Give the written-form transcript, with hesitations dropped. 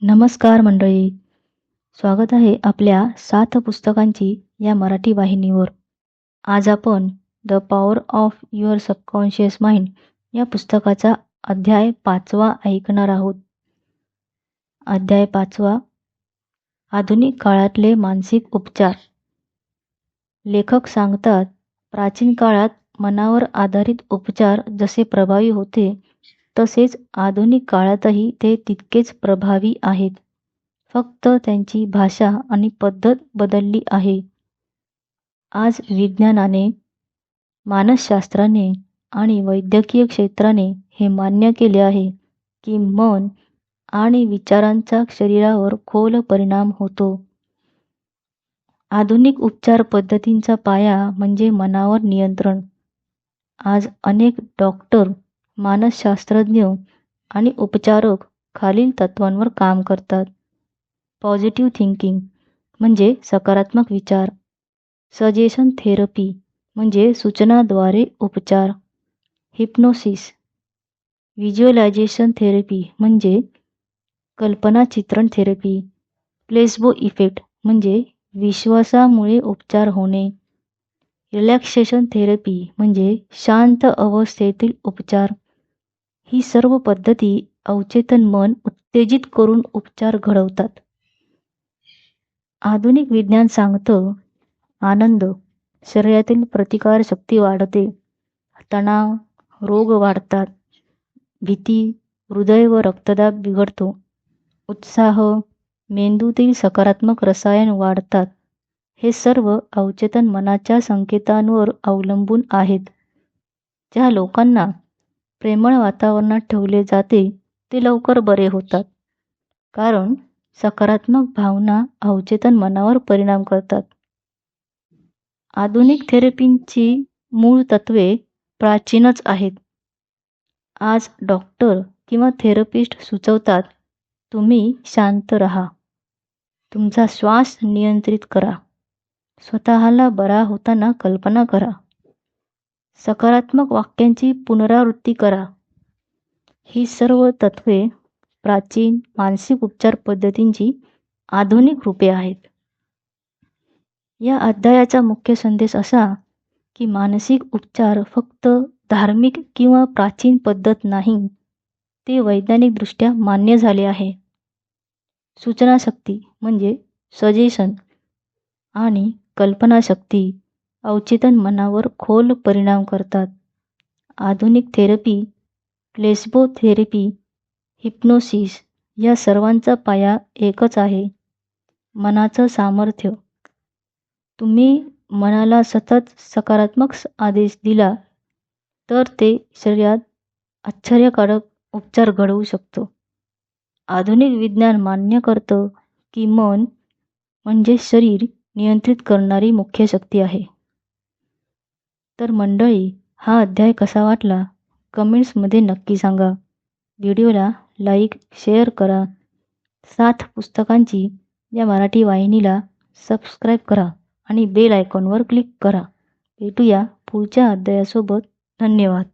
नमस्कार मंडळी, स्वागत आहे आपल्या 7 पुस्तकांची या मराठी वाहिनीवर. आज आपण the power of your subconscious mind या पुस्तकाचा अध्याय 5वा ऐकणार आहोत. अध्याय 5वा, आधुनिक काळातले मानसिक उपचार. लेखक सांगतात, प्राचीन काळात मनावर आधारित उपचार जसे प्रभावी होते, तसेच आधुनिक काळातही ते तितकेच प्रभावी आहेत. फक्त त्यांची भाषा आणि पद्धत बदलली आहे. आज विज्ञानाने, मानसशास्त्राने आणि वैद्यकीय क्षेत्राने हे मान्य केले आहे की मन आणि विचारांचा शरीरावर खोल परिणाम होतो. आधुनिक उपचार पद्धतींचा पाया म्हणजे मनावर नियंत्रण. आज अनेक डॉक्टर, मानसशास्त्रज्ञ आणि उपचारक खालील तत्त्वांवर काम करतात. पॉझिटिव्ह थिंकिंग म्हणजे सकारात्मक विचार. सजेशन थेरपी म्हणजे सूचनाद्वारे उपचार. हिप्नोसिस. व्हिज्युअलायझेशन थेरपी म्हणजे कल्पनाचित्रण थेरपी. प्लेसबो इफेक्ट म्हणजे विश्वासामुळे उपचार होणे. रिलॅक्सेशन थेरपी म्हणजे शांत अवस्थेतील उपचार. ही सर्व पद्धती अवचेतन मन उत्तेजित करून उपचार घडवतात. आधुनिक विज्ञान सांगतं, आनंद, शरीरातील प्रतिकारशक्ती वाढते, तणाव, रोग वाढतात, भीती, हृदय व रक्तदाब बिघडतो, उत्साह, मेंदूतील सकारात्मक रसायन वाढतात. हे सर्व अवचेतन मनाच्या संकेतांवर अवलंबून आहेत. ज्या लोकांना प्रेमळ वातावरणात ठेवले जाते ते लवकर बरे होतात, कारण सकारात्मक भावना अवचेतन मनावर परिणाम करतात. आधुनिक थेरपींची मूळ तत्त्वे प्राचीनच आहेत. आज डॉक्टर किंवा थेरपिस्ट सुचवतात, तुम्ही शांत राहा, तुमचा श्वास नियंत्रित करा, स्वतःला बरा होताना कल्पना करा, सकारात्मक वाक्यांची पुनरावृत्ती करा. ही सर्व तत्त्वे प्राचीन मानसिक उपचार पद्धतींची आधुनिक रूपे आहेत. या अध्यायाचा मुख्य संदेश असा की मानसिक उपचार फक्त धार्मिक किंवा प्राचीन पद्धत नाही, ते वैज्ञानिकदृष्ट्या मान्य झाले आहे. सूचनाशक्ती म्हणजे सजेशन आणि कल्पनाशक्ती अवचेतन मनावर खोल परिणाम करतात. आधुनिक थेरपी, प्लेसबो थेरपी, हिप्नोसिस या सर्वांचा पाया एकच आहे, मनाचं सामर्थ्य. तुम्ही मनाला सतत सकारात्मक आदेश दिला तर ते शरीरात आश्चर्यकारक उपचार घडवू शकतो. आधुनिक विज्ञान मान्य करतं की मन म्हणजे शरीर नियंत्रित करणारी मुख्य शक्ती आहे. तर मंडळी, हा अध्याय कसा वाटला कमेंट्समध्ये नक्की सांगा. व्हिडिओला लाईक, शेअर करा. 7 पुस्तकांची या मराठी वाहिनीला सबस्क्राईब करा आणि बेल आयकॉनवर क्लिक करा. भेटूया पुढच्या अध्यायासोबत. धन्यवाद.